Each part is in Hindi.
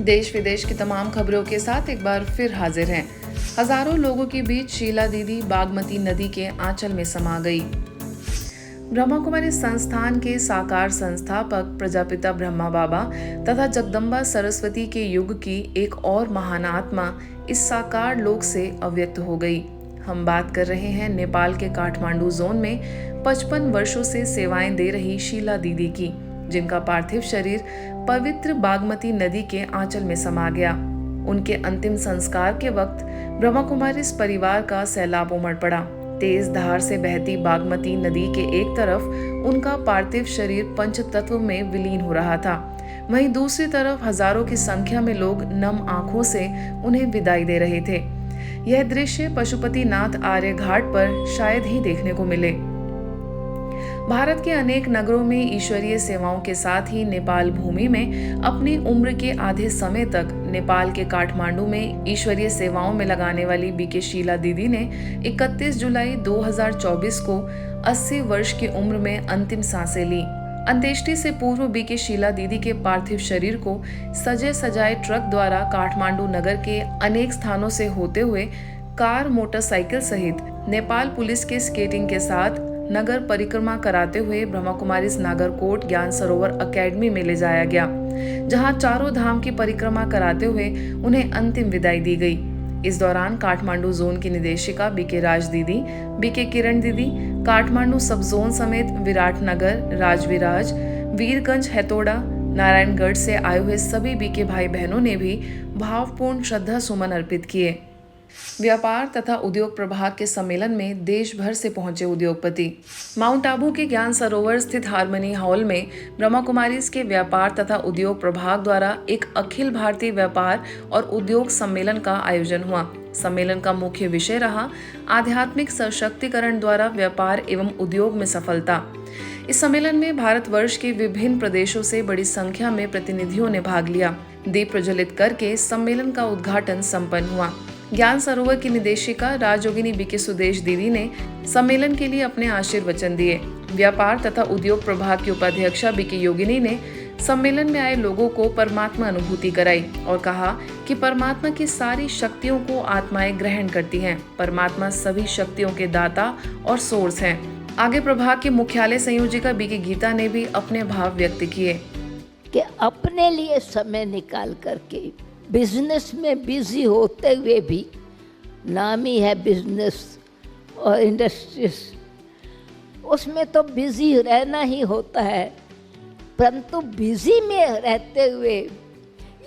देश विदेश की तमाम खबरों के साथ एक बार फिर हाजिर हैं। हजारों लोगों के बीच शीला दीदी बागमती नदी के आंचल में समा गई। ब्रह्मा कुमारी संस्थान के साकार संस्थापक प्रजापिता ब्रह्मा बाबा तथा जगदम्बा सरस्वती के युग की एक और महान आत्मा इस साकार लोक से अव्यक्त हो गई। हम बात कर रहे हैं नेपाल के काठमांडू जोन में 55 वर्षों से सेवाएं दे रही शीला दीदी की, जिनका पार्थिव शरीर पवित्र बागमती नदी के आंचल में समा गया। उनके अंतिम संस्कार के वक्त ब्रह्मा कुमारी परिवार का सैलाब उमड़ पड़ा। तेज धार से बहती बागमती नदी के एक तरफ उनका पार्थिव शरीर पंचतत्व में विलीन हो रहा था, वहीं दूसरी तरफ हजारों की संख्या में लोग नम आंखों से उन्हें विदाई दे रहे थे। यह दृश्य पशुपतिनाथ आर्य घाट पर शायद ही देखने को मिले। भारत के अनेक नगरों में ईश्वरीय सेवाओं के साथ ही नेपाल भूमि में अपनी उम्र के आधे समय तक नेपाल के काठमांडू में ईश्वरीय सेवाओं में लगाने वाली बीके शीला दीदी ने 31 जुलाई 2024 को 80 वर्ष की उम्र में अंतिम सांसें ली। अंत्येष्टि से पूर्व बीके शीला दीदी के पार्थिव शरीर को सजे सजाए ट्रक द्वारा काठमांडू नगर के अनेक स्थानों से होते हुए कार, मोटरसाइकिल सहित नेपाल पुलिस के स्केटिंग के साथ नगर परिक्रमा कराते हुए ब्रह्मा कुमारी नागरकोट ज्ञान सरोवर अकेडमी में ले जाया गया, जहां चारों धाम की परिक्रमा कराते हुए उन्हें अंतिम विदाई दी गई। इस दौरान काठमांडू जोन की निदेशिका बीके राज दीदी, बीके किरण दीदी, काठमांडू सब जोन समेत विराटनगर, राजविराज, वीरगंज, हेतोड़ा, नारायणगढ़ से आए हुए सभी बीके भाई बहनों ने भी भावपूर्ण श्रद्धा सुमन अर्पित किए। व्यापार तथा उद्योग प्रभाग के सम्मेलन में देश भर से पहुंचे उद्योगपति। माउंट आबू के ज्ञान सरोवर स्थित हार्मनी हॉल में ब्रह्मा कुमारीज के व्यापार तथा उद्योग प्रभाग द्वारा एक अखिल भारतीय व्यापार और उद्योग सम्मेलन का आयोजन हुआ। सम्मेलन का मुख्य विषय रहा आध्यात्मिक सशक्तिकरण द्वारा व्यापार एवं उद्योग में सफलता। इस सम्मेलन में भारतवर्ष के विभिन्न प्रदेशों से बड़ी संख्या में प्रतिनिधियों ने भाग लिया। दीप प्रज्वलित करके सम्मेलन का उद्घाटन संपन्न हुआ। ज्ञान सरोवर की निदेशिका राजयोगिनी बीके सुदेश दीदी ने सम्मेलन के लिए अपने आशीर्वचन दिए। व्यापार तथा उद्योग प्रभाग की उपाध्यक्षा बीके योगिनी ने सम्मेलन में आए लोगों को परमात्मा अनुभूति कराई और कहा कि परमात्मा की सारी शक्तियों को आत्माएं ग्रहण करती हैं। परमात्मा सभी शक्तियों के दाता और सोर्स हैं। आगे प्रभाग के मुख्यालय संयोजिका बीके गीता ने भी अपने भाव व्यक्त किए कि अपने लिए समय निकाल करके बिजनेस में बिजी होते हुए भी, नाम ही है बिजनेस और इंडस्ट्रीज, उसमें तो बिजी रहना ही होता है, परंतु बिजी में रहते हुए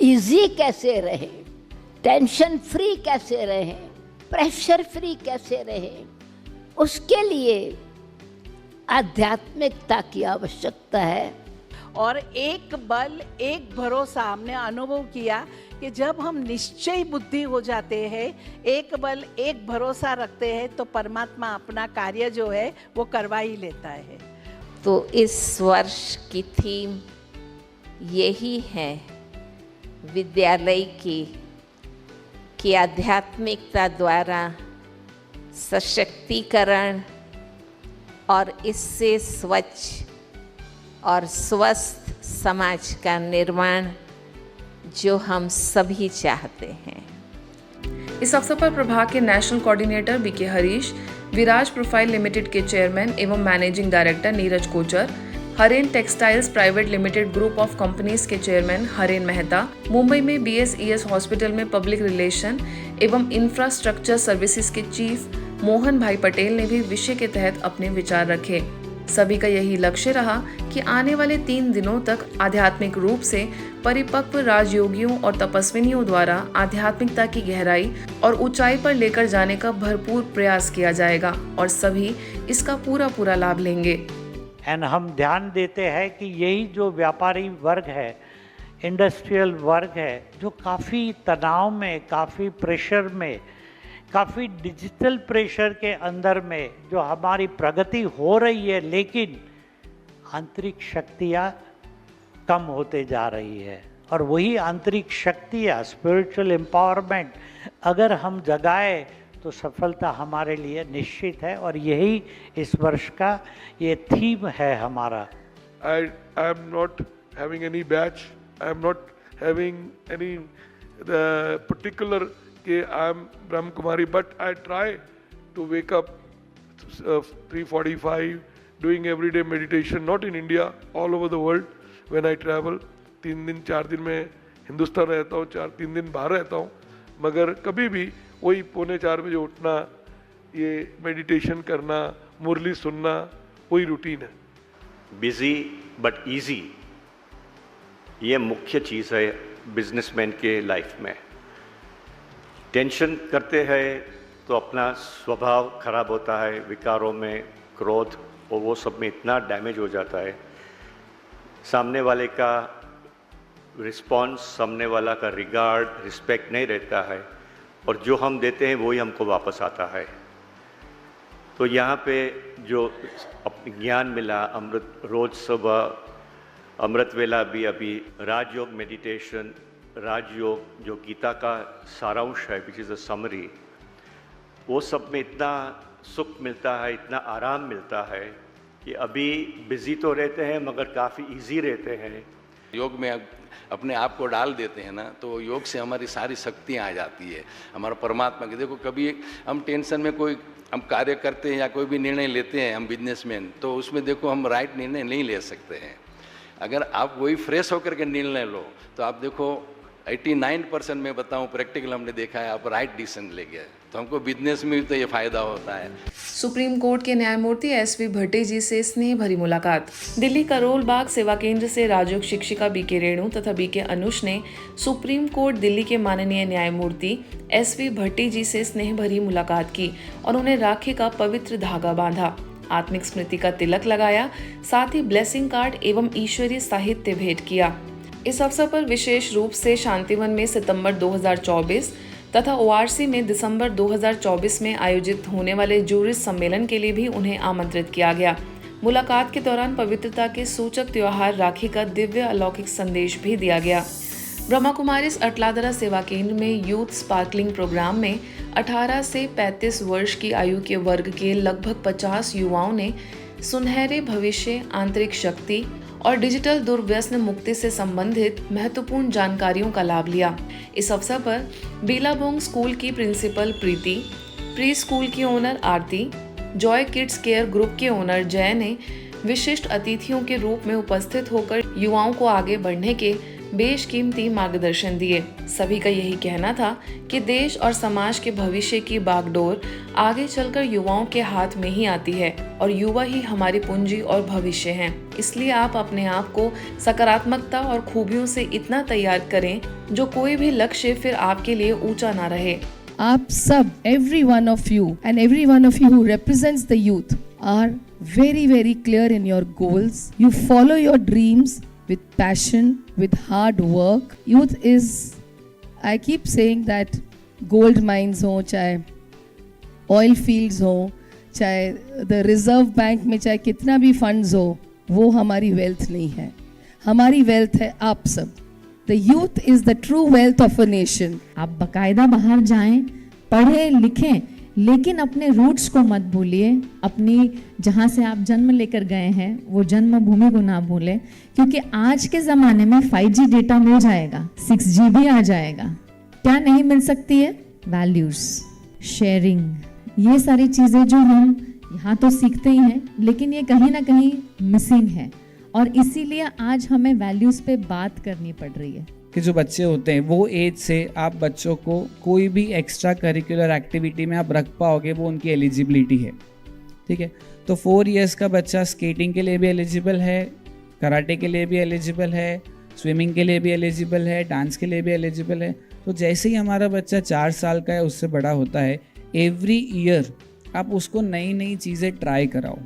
इजी कैसे रहे, टेंशन फ्री कैसे रहे, प्रेशर फ्री कैसे रहे, उसके लिए आध्यात्मिकता की आवश्यकता है। और एक बल, एक भरोसा हमने अनुभव किया कि जब हम निश्चय बुद्धि हो जाते हैं, एक बल, एक भरोसा रखते हैं, तो परमात्मा अपना कार्य जो है वो करवा ही लेता है। तो इस वर्ष की थीम यही है विद्यालय की कि आध्यात्मिकता द्वारा सशक्तिकरण और इससे स्वच्छ और स्वस्थ समाज का निर्माण जो हम सभी चाहते हैं। इस अवसर पर प्रभाग के national coordinator BK Harish, Viraj profile limited के चेयरमैन एवं managing director Neeraj Kochar, Haren textiles private limited group of companies के चेयरमैन हरेन मेहता, मुंबई में BSES हॉस्पिटल में पब्लिक रिलेशन एवं इंफ्रास्ट्रक्चर सर्विसेज के चीफ मोहन भाई पटेल ने भी विषय के तहत अपने विचार रखे। सभी का यही लक्ष्य रहा कि आने वाले 3 दिनों तक आध्यात्मिक रूप से परिपक्व राजयोगियों और तपस्विनियों द्वारा आध्यात्मिकता की गहराई और ऊंचाई पर लेकर जाने का भरपूर प्रयास किया जाएगा और सभी इसका पूरा लाभ लेंगे। हम ध्यान देते हैं कि यही जो व्यापारी वर्ग है, इंडस्ट्रियल वर्ग है, जो काफ़ी तनाव में, काफ़ी प्रेशर में, काफ़ी डिजिटल प्रेशर के अंदर में जो हमारी प्रगति हो रही है, लेकिन आंतरिक शक्तियाँ कम होते जा रही है। और वही आंतरिक शक्तियाँ, स्पिरिचुअल एम्पावरमेंट अगर हम जगाए तो सफलता हमारे लिए निश्चित है। और यही इस वर्ष का ये थीम है हमारा। I am not having any badge. I am not having any particular कि I am Brahma Kumari, but I try to wake up 3:45, doing everyday meditation, not in India, all over the world. When I travel, 3 दिन 4 दिन में हिंदुस्तान रहता हूँ, 3 दिन बाहर रहता हूँ, मगर कभी भी वही 3:45 बजे उठना, ये मेडिटेशन करना, मुरली सुनना, वही रूटीन है। बिजी बट इजी, ये मुख्य चीज़ है बिजनेसमैन के लाइफ में। टेंशन करते हैं तो अपना स्वभाव खराब होता है, विकारों में क्रोध और वो सब में इतना डैमेज हो जाता है, सामने वाले का रिस्पॉन्स, सामने वाला का रिगार्ड, रिस्पेक्ट नहीं रहता है, और जो हम देते हैं वही हमको वापस आता है। तो यहाँ पे जो ज्ञान मिला, अमृत रोज सुबह अमृत वेला भी, अभी राजयोग मेडिटेशन, राजयोग जो गीता का सारांश है, विच इज़ अ समरी, वो सब में इतना सुख मिलता है, इतना आराम मिलता है कि अभी बिजी तो रहते हैं मगर काफ़ी इजी रहते हैं। योग में अपने आप को डाल देते हैं ना, तो योग से हमारी सारी शक्तियाँ आ जाती है, हमारा परमात्मा की। देखो कभी हम टेंशन में कोई हम कार्य करते हैं या कोई भी निर्णय लेते हैं, हम बिजनेसमैन, तो उसमें देखो हम राइट निर्णय नहीं ले सकते हैं। अगर आप वही फ्रेश होकर के निर्णय लो तो आप देखो 89% में बताऊं प्रैक्टिकल हमने देखा है, आप राइट डिसीजन ले गए, तो हमको बिजनेस में भी तो ये फायदा होता है। सुप्रीम कोर्ट के न्यायमूर्ति एसवी भट्टी जी से स्नेह भरी मुलाकात। दिल्ली करोल बाग सेवा केंद्र से राजयोग शिक्षिका बीके रेणु तथा बीके अनुष ने सुप्रीम कोर्ट दिल्ली के माननीय न्यायमूर्ति एसवी भट्टी जी से स्नेह भरी मुलाकात की और उन्हें राखी का पवित्र धागा बांधा, आत्मिक स्मृति का तिलक लगाया, साथ ही ब्लेसिंग कार्ड एवं ईश्वरीय साहित्य भेंट किया। इस अवसर पर विशेष रूप से शांतिवन में सितंबर 2024 तथा ओआरसी में दिसंबर 2024 में आयोजित होने वाले जूरिस्ट सम्मेलन के लिए भी उन्हें आमंत्रित किया गया। मुलाकात के दौरान पवित्रता के सूचक त्योहार राखी का दिव्य अलौकिक संदेश भी दिया गया। ब्रह्मा कुमारीज अटलादरा सेवा केंद्र में यूथ स्पार्कलिंग प्रोग्राम में 18 से 35 वर्ष की आयु के वर्ग के लगभग 50 युवाओं ने सुनहरे भविष्य, आंतरिक शक्ति और डिजिटल दुर्व्यसन मुक्ति से संबंधित महत्वपूर्ण जानकारियों का लाभ लिया। इस अवसर पर बीलाबोंग स्कूल की प्रिंसिपल प्रीति, प्री स्कूल की ओनर आरती, जॉय किड्स केयर ग्रुप के ओनर जय ने विशिष्ट अतिथियों के रूप में उपस्थित होकर युवाओं को आगे बढ़ने के बेशकीमती मार्गदर्शन दिए। सभी का यही कहना था कि देश और समाज के भविष्य की बागडोर आगे चलकर युवाओं के हाथ में ही आती है और युवा ही हमारी पूंजी और भविष्य हैं। इसलिए आप अपने आप को सकारात्मकता और खूबियों से इतना तैयार करें जो कोई भी लक्ष्य फिर आपके लिए ऊंचा ना रहे। आप सब, every one of you and every one of you who represents the youth are very clear in your goals. You follow your dreams with passion, with hard work. Youth is, I keep saying that gold mines हो, चाहे oil fields हो, चाहे the reserve bank में चाहे कितना भी funds हो, वो हमारी wealth नहीं है। हमारी wealth है आप सब। The youth is the true wealth of a nation. आप बकायदा बाहर जाएं, पढ़ें लिखें, लेकिन अपने रूट्स को मत भूलिए। अपनी जहाँ से आप जन्म लेकर गए हैं वो जन्मभूमि को ना भूलें, क्योंकि आज के ज़माने में 5G डेटा मिल जाएगा, 6G भी आ जाएगा। क्या नहीं मिल सकती है? वैल्यूज़, शेयरिंग, ये सारी चीज़ें जो हम यहाँ तो सीखते ही हैं, लेकिन ये कहीं ना कहीं मिसिंग है, और इसीलिए आज हमें वैल्यूज़ पे बात करनी पड़ रही है। कि जो बच्चे होते हैं वो एज से आप बच्चों को कोई भी एक्स्ट्रा करिकुलर एक्टिविटी में आप रख पाओगे, वो उनकी एलिजिबिलिटी है। ठीक है, तो 4 इयर्स का बच्चा स्केटिंग के लिए भी एलिजिबल है, कराटे के लिए भी एलिजिबल है, स्विमिंग के लिए भी एलिजिबल है, डांस के लिए भी एलिजिबल है। तो जैसे ही हमारा बच्चा 4 साल का है, उससे बड़ा होता है, एवरी ईयर आप उसको नई नई चीज़ें ट्राई कराओ।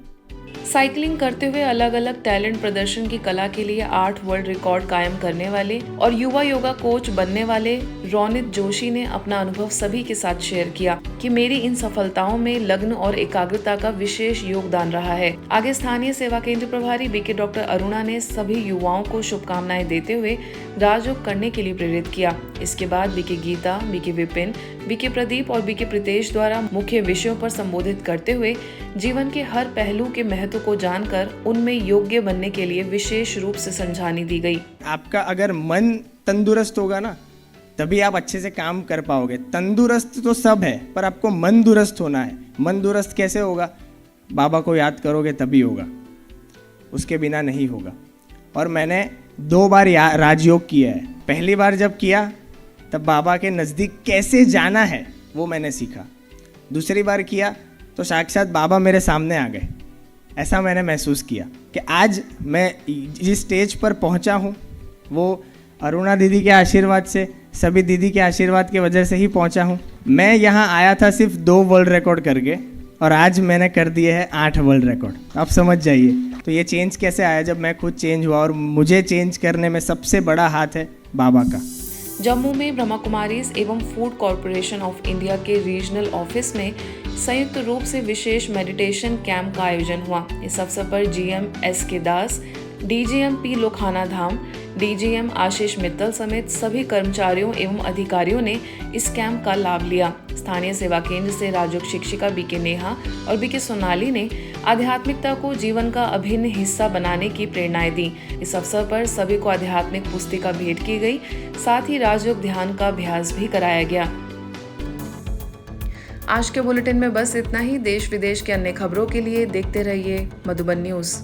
साइकिलिंग करते हुए अलग अलग टैलेंट प्रदर्शन की कला के लिए 8 वर्ल्ड रिकॉर्ड कायम करने वाले और युवा योगा कोच बनने वाले रोनित जोशी ने अपना अनुभव सभी के साथ शेयर किया कि मेरी इन सफलताओं में लग्न और एकाग्रता का विशेष योगदान रहा है। आगे स्थानीय सेवा केंद्र प्रभारी बीके डॉक्टर अरुणा ने सभी युवाओं को शुभकामनाएं देते हुए राजयोग करने के लिए प्रेरित किया। इसके बाद BK Geeta, BK Vipin, BK Pradeep और बीके प्रीतेश द्वारा मुख्य विषयों पर संबोधित करते हुए जीवन के हर पहलू के महत्व को जानकर उनमें योग्य बनने के लिए विशेष रूप से समझानी दी गई। आपका अगर मन तंदुरुस्त होगा ना, तभी आप अच्छे से काम कर पाओगे। तंदुरुस्त तो सब है, पर आपको मन दुरुस्त होना है। मन दुरुस्त कैसे होगा? बाबा को याद करोगे तभी होगा, उसके बिना नहीं होगा। और मैंने 2 बार राजयोग किया है। पहली बार जब किया तब बाबा के नज़दीक कैसे जाना है वो मैंने सीखा। दूसरी बार किया तो साक्षात बाबा मेरे सामने आ गए। ऐसा मैंने महसूस किया कि आज मैं जिस स्टेज पर पहुंचा हूं वो अरुणा दीदी के आशीर्वाद से, सभी दीदी के आशीर्वाद की वजह से ही पहुंचा हूं। मैं यहां आया था सिर्फ 2 वर्ल्ड रिकॉर्ड करके, और आज मैंने कर दिए हैं 8 वर्ल्ड रिकॉर्ड। आप समझ जाइए तो ये चेंज कैसे आया, जब मैं खुद चेंज हुआ। और मुझे चेंज करने में सबसे बड़ा हाथ है बाबा का। जम्मू में ब्रह्मा कुमारीज एवं फूड कॉरपोरेशन ऑफ इंडिया के रीजनल ऑफिस में संयुक्त रूप से विशेष मेडिटेशन कैंप का आयोजन हुआ। इस अवसर पर जीएम SK दास, DGM P लोखाना धाम, DGM आशीष मित्तल समेत सभी कर्मचारियों एवं अधिकारियों ने इस कैंप का लाभ लिया। स्थानीय सेवा केंद्र से राजयोग शिक्षिका बीके नेहा और बीके सोनाली ने आध्यात्मिकता को जीवन का अभिन्न हिस्सा बनाने की प्रेरणाएं दी। इस अवसर पर सभी को आध्यात्मिक पुस्तिका भेंट की गई, साथ ही राजयोग ध्यान का अभ्यास भी कराया गया। आज के बुलेटिन में बस इतना ही। देश विदेश के अन्य खबरों के लिए देखते रहिए मधुबन न्यूज़।